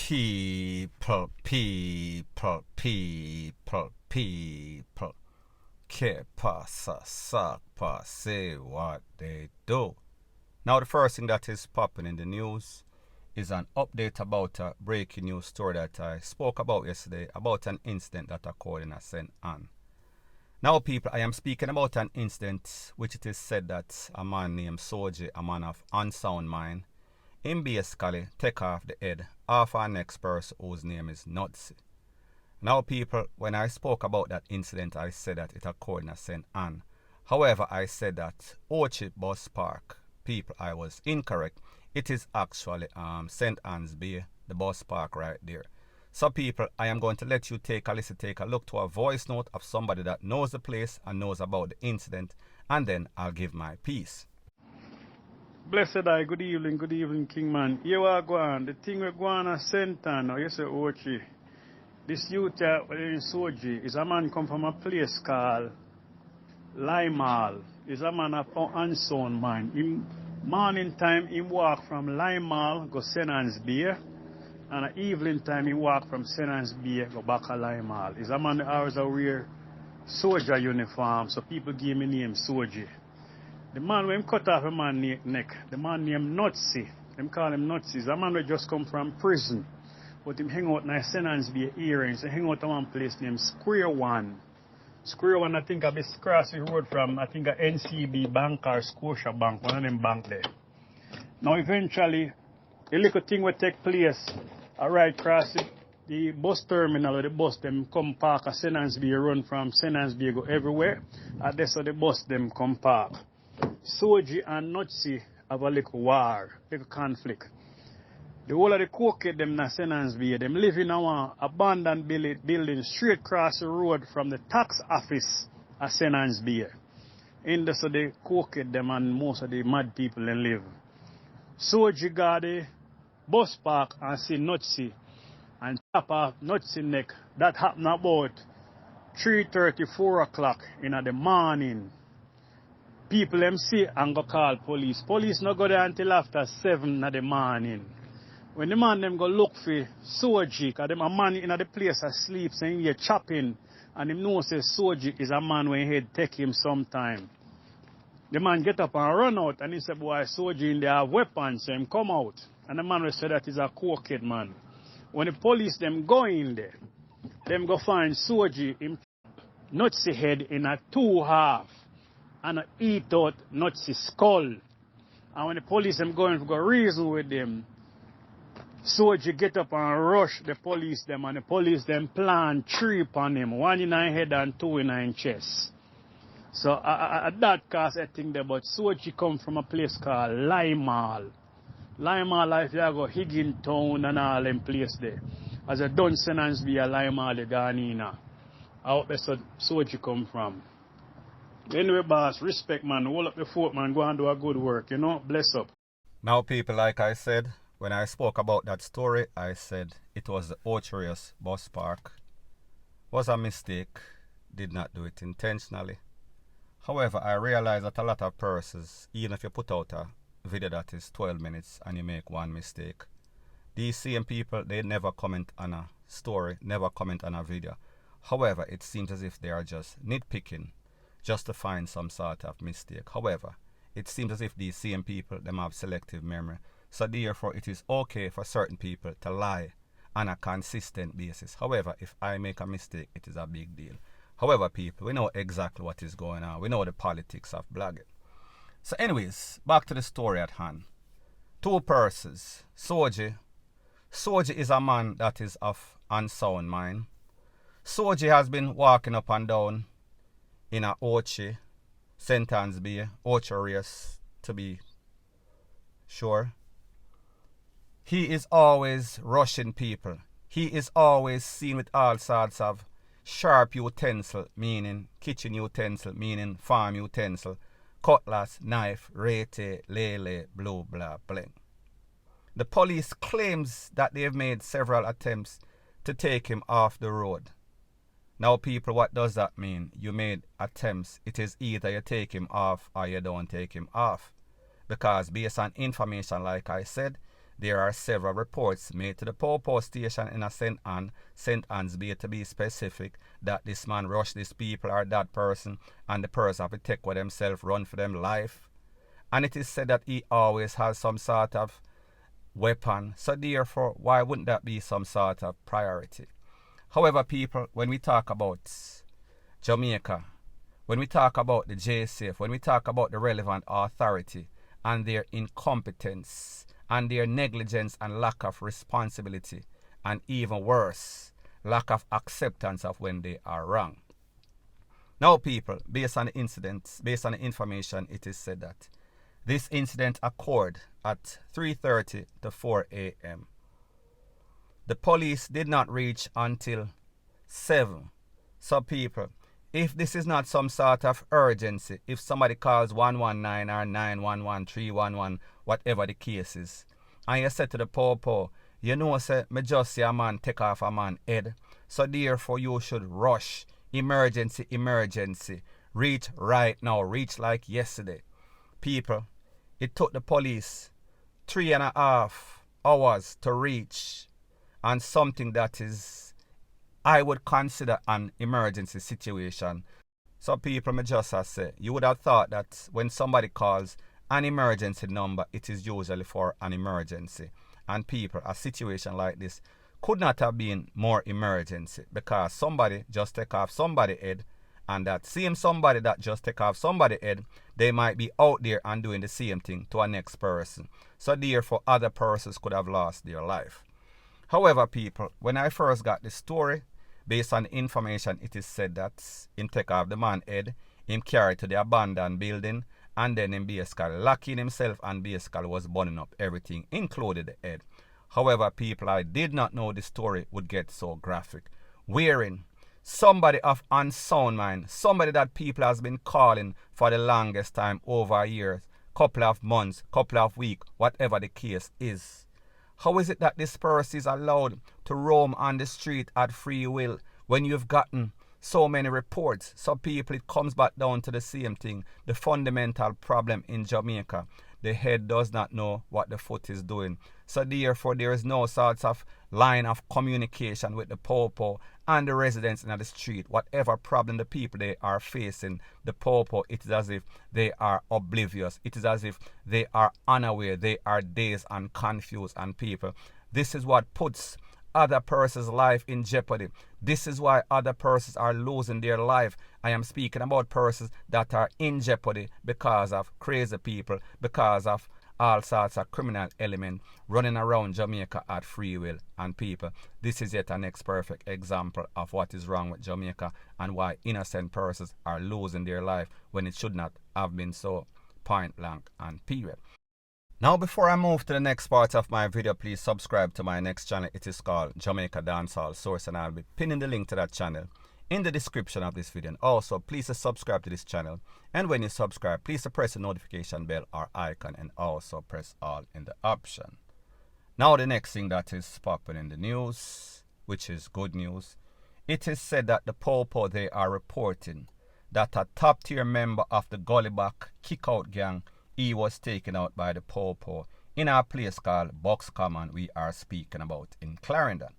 People. Que pasa, sakpa, say what they do. Now the first thing that is popping in the news is an update about a breaking news story that I spoke about yesterday about an incident that occurred in St. Anne. Now people, I am speaking about an incident which it is said that a man named Soji, a man of unsound mind, him basically take off the head of our next person whose name is Nutsi. Now people, when I spoke about that incident, I said that it occurred in St. Anne. However, I said that Ochi Bus Park. People, I was incorrect. It is actually St. Anne's Bay, the bus park right there. So people, I am going to let you take a listen, take a look to a voice note of somebody that knows the place and knows about the incident, and then I'll give my piece. Blessed eye, good evening, King Man. Here we go on. The thing we go on at St. Anne, or you say Ochi. This youth in Soji is a man come from a place called Limal. Is a man of unsound mind. In morning time, he walk from Limal, go St. Anne's Bay. And at evening time, he walk from St. Anne's Bay, go back to Limal. Is a man that always wear soldier uniform, so people give me name Soji. The man when cut off a man neck, the man named Nutsi. Them call him Nutsi. Is a man that just come from prison. But him hang out in St. Anne's Bay area. So hang out at one place named Square One. Square One, I think I be cross the road from, I think a NCB Bank or Scotia Bank, one of them bank there. Now eventually, the little thing will take place, right across the bus terminal, or the bus them come park at St. Anne's Bay, run from St. Anne's Bay go everywhere. And that's how the bus them come park. Soji and Nutsi have a little war, little conflict. The whole of the cokehead them in St. Anne's Bay, them live in our abandoned building straight across the road from the tax office at St. Anne's Bay. In this, so the cokehead them and most of the mad people them live. Soji got the bus park and see Nutsi and chop off Nutsi neck. That happened about 3:30, 4 o'clock in the morning. People them see and go call police. Police not go there until after 7 in the morning. When the man them go look for Soji, because them a man in the place asleep saying you're chopping, and him know say Soji is a man when he'd take him sometime. The man get up and run out, and he said, boy, Soji in there have weapons, so him come out. And the man will say that is a cokehead man. When the police them go in there, them go find Soji him Nutsi head in a 2 half, and eat out Nutsi skull. And when the police them going to go reason with them, Soji get up and rush the police them, and the police them plant 3 upon him, 1 in his head and 2 in his chest. So at that cause I think that, but Soji come from a place called Limal. Limal, if you go Higgintown and all them place there. As a done St. Anne's Bay, Limal, the Ghanina. I hope that's where Soji come from. Anyway, boss, respect man, hold up the fort man, go and do a good work, you know, bless up. Now people, like I said, when I spoke about that story, I said it was the Ochi Bus Park. Was a mistake, did not do it intentionally. However, I realize that a lot of persons, even if you put out a video that is 12 minutes and you make one mistake, these same people, they never comment on a story, never comment on a video. However, it seems as if they are just nitpicking just to find some sort of mistake. However, it seems as if these same people, them have selective memory. So therefore, it is okay for certain people to lie on a consistent basis. However, if I make a mistake, it is a big deal. However, people, we know exactly what is going on. We know the politics of blogging. So anyways, back to the story at hand. 2 persons. Soji. Soji is a man that is of unsound mind. Soji has been walking up and down in a Ochi, St. Anne's Bay, Ochi race to be sure. He is always rushing people. He is always seen with all sorts of sharp utensil, meaning kitchen utensil, meaning farm utensil, cutlass, knife, rete, lele, blue, blah, bling. The police claims that they have made several attempts to take him off the road. Now people, what does that mean? You made attempts. It is either you take him off or you don't take him off. Because based on information, like I said, there are several reports made to the Popo station in a St. Anne's Bay, to be specific, that this man rushed these people or that person, and the person have to take with themselves, run for them life. And it is said that he always has some sort of weapon. So therefore, why wouldn't that be some sort of priority? However, people, when we talk about Jamaica, when we talk about the JCF, when we talk about the relevant authority and their incompetence and their negligence and lack of responsibility, and even worse, lack of acceptance of when they are wrong. Now, people, based on the incidents, based on the information, it is said that this incident occurred at 3:30 to 4 a.m. The police did not reach until 7. So people, if this is not some sort of urgency, if somebody calls 119 or 911, 311, whatever the case is, and you say to the Popo, you know, say, me just see a man take off a man head, so therefore you should rush, emergency, reach right now, reach like yesterday. People, it took the police 3.5 hours to reach on something that is, I would consider an emergency situation. So people, me just say, you would have thought that when somebody calls an emergency number, it is usually for an emergency. And people, a situation like this could not have been more emergency, because somebody just take off somebody's head, and that same somebody that just take off somebody's head, they might be out there and doing the same thing to a next person. So therefore, other persons could have lost their life. However, people, when I first got the story, based on the information, it is said that him take off the man's head, him carry to the abandoned building, and then him basically locking himself and basically was burning up everything, including the head. However, people, I did not know the story would get so graphic, wherein somebody of unsound mind, somebody that people has been calling for the longest time, over years, couple of months, couple of weeks, whatever the case is. How is it that this person is allowed to roam on the street at free will when you've gotten so many reports? So people, it comes back down to the same thing, the fundamental problem in Jamaica. The head does not know what the foot is doing. So therefore, there is no sort of line of communication with the Popo and the residents in the street. Whatever problem the people they are facing, the Popo, it is as if they are oblivious. It is as if they are unaware. They are dazed and confused. And people, this is what puts other person's life in jeopardy. This is why other persons are losing their life. I am speaking about persons that are in jeopardy because of crazy people, because of all sorts of criminal elements running around Jamaica at free will. And people, this is yet an next perfect example of what is wrong with Jamaica and why innocent persons are losing their life when it should not have been so, point blank and period. Now, before I move to the next part of my video, please subscribe to my next channel. It is called Jamaica Dancehall Source, and I'll be pinning the link to that channel in the description of this video. And also, please subscribe to this channel. And when you subscribe, please press the notification bell or icon, and also press all in the option. Now, the next thing that is popping in the news, which is good news, it is said that the Popo, they are reporting that a top-tier member of the Gullyback Kickout Gang, he was taken out by the Popo in a place called Box Common we are speaking about in Clarendon.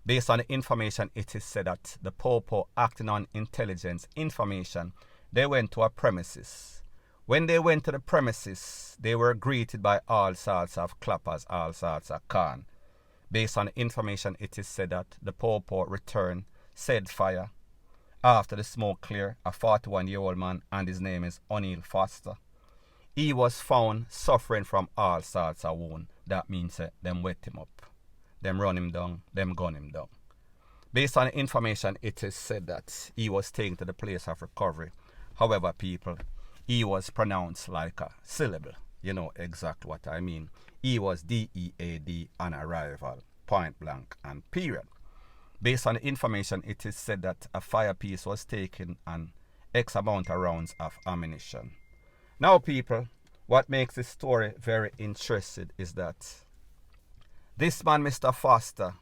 Based on the information, it is said that the Popo, acting on intelligence information, they went to a premises. When they went to the premises, they were greeted by all sorts of clappers, all sorts of can. Based on the information, it is said that the Popo returned said fire. After the smoke cleared, a 41-year-old man, and his name is O'Neil Foster, he was found suffering from all sorts of wounds. That means them wet him up, them run him down, them gun him down. Based on the information, it is said that he was taken to the place of recovery. However, people, he was pronounced like a syllable. You know exactly what I mean. He was DEAD on arrival, point blank and period. Based on the information, it is said that a fire piece was taken and X amount of rounds of ammunition. Now, people, what makes this story very interesting is that this man, Mr. Foster,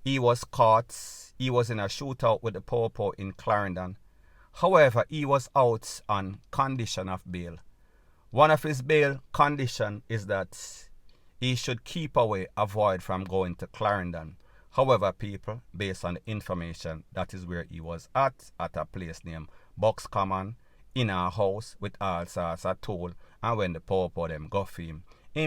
he was caught. He was in a shootout with the Popo in Clarendon. However, he was out on condition of bail. One of his bail condition is that He should keep away, avoid from going to Clarendon. However, people, based on the information, that is where he was at a place named Box Common, in a house with all sorts of tool, and when the Popo them go for him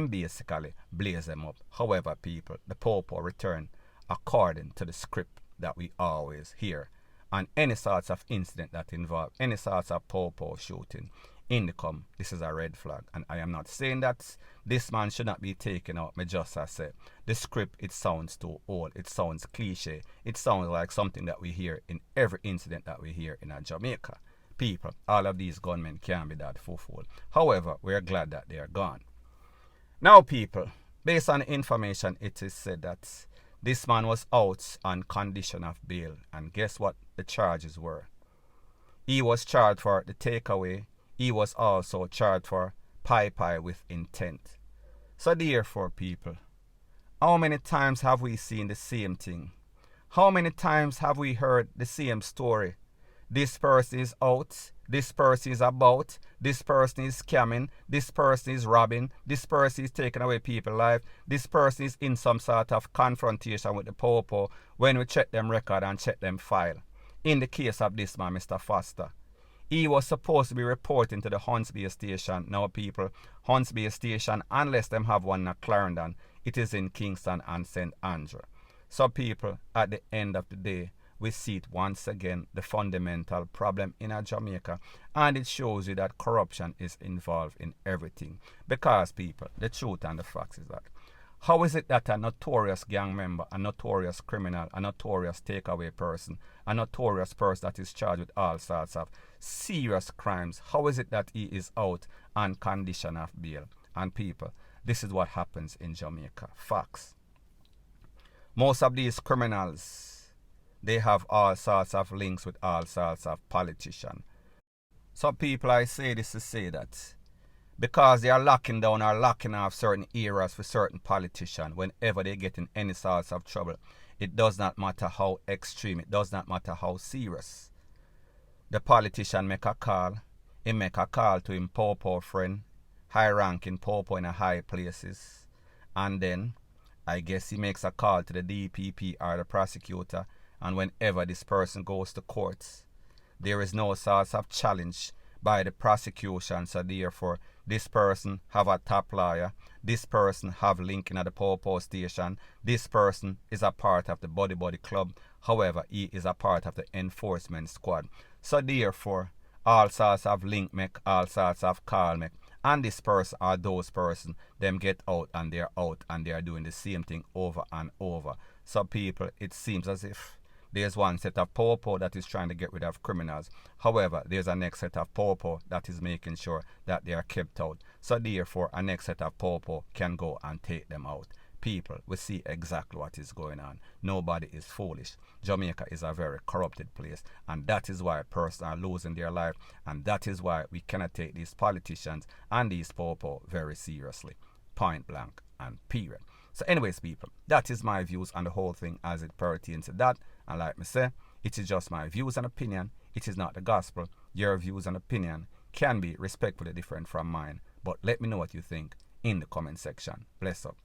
basically blaze them up. However, people, the Popo returned according to the script that we always hear. And any sorts of incident that involve any sorts of Popo shooting in the come, this is a red flag. And I am not saying that this man should not be taken out. Me just as say the script, it sounds too old, it sounds cliche, it sounds like something that we hear in every incident that we hear in Jamaica. People, all of these gunmen can't be that foolful. However, we're glad that they are gone. Now, people, based on the information, it is said that this man was out on condition of bail. And guess what the charges were? He was charged for the takeaway. He was also charged for pie with intent. So therefore, people, how many times have we seen the same thing? How many times have we heard the same story? This person is out, this person is about, this person is scamming, this person is robbing, this person is taking away people's life, this person is in some sort of confrontation with the Popo when we check them record and check them file. In the case of this man, Mr. Foster, he was supposed to be reporting to the Hunts Bay station. Now, people, Hunts Bay station, unless them have one in Clarendon, it is in Kingston and St. Andrew. So, people, at the end of the day, we see it once again, the fundamental problem in Jamaica, and it shows you that corruption is involved in everything. Because, people, the truth and the facts is that, how is it that a notorious gang member, a notorious criminal, a notorious takeaway person, a notorious person that is charged with all sorts of serious crimes, how is it that he is out on condition of bail? And people, this is what happens in Jamaica. Facts. Most of these criminals, they have all sorts of links with all sorts of politicians. So people, I say this to say that because they are locking down or locking off certain areas for certain politicians whenever they get in any sorts of trouble, it does not matter how extreme, it does not matter how serious. The politician make a call, he make a call to him Popo friend, high-ranking Popo in a high places, and then I guess he makes a call to the DPP or the prosecutor, and whenever this person goes to courts, there is no sort of challenge by the prosecution. So therefore, this person have a top lawyer, this person have link in at the Popo station, this person is a part of the Body Club, however, he is a part of the enforcement squad. So therefore, all sorts of link make, all sorts of call make, and this person or those person, them get out and they're doing the same thing over and over. So people, it seems as if there's one set of Popo that is trying to get rid of criminals. However, there's a next set of Popo that is making sure that they are kept out. So therefore, a next set of Popo can go and take them out. People, we see exactly what is going on. Nobody is foolish. Jamaica is a very corrupted place, and that is why persons are losing their life, and that is why we cannot take these politicians and these Popo very seriously. Point blank and period. So anyways, people, that is my views on the whole thing as it pertains to that. And like me say, it is just my views and opinion. It is not the gospel. Your views and opinion can be respectfully different from mine. But let me know what you think in the comment section. Bless up.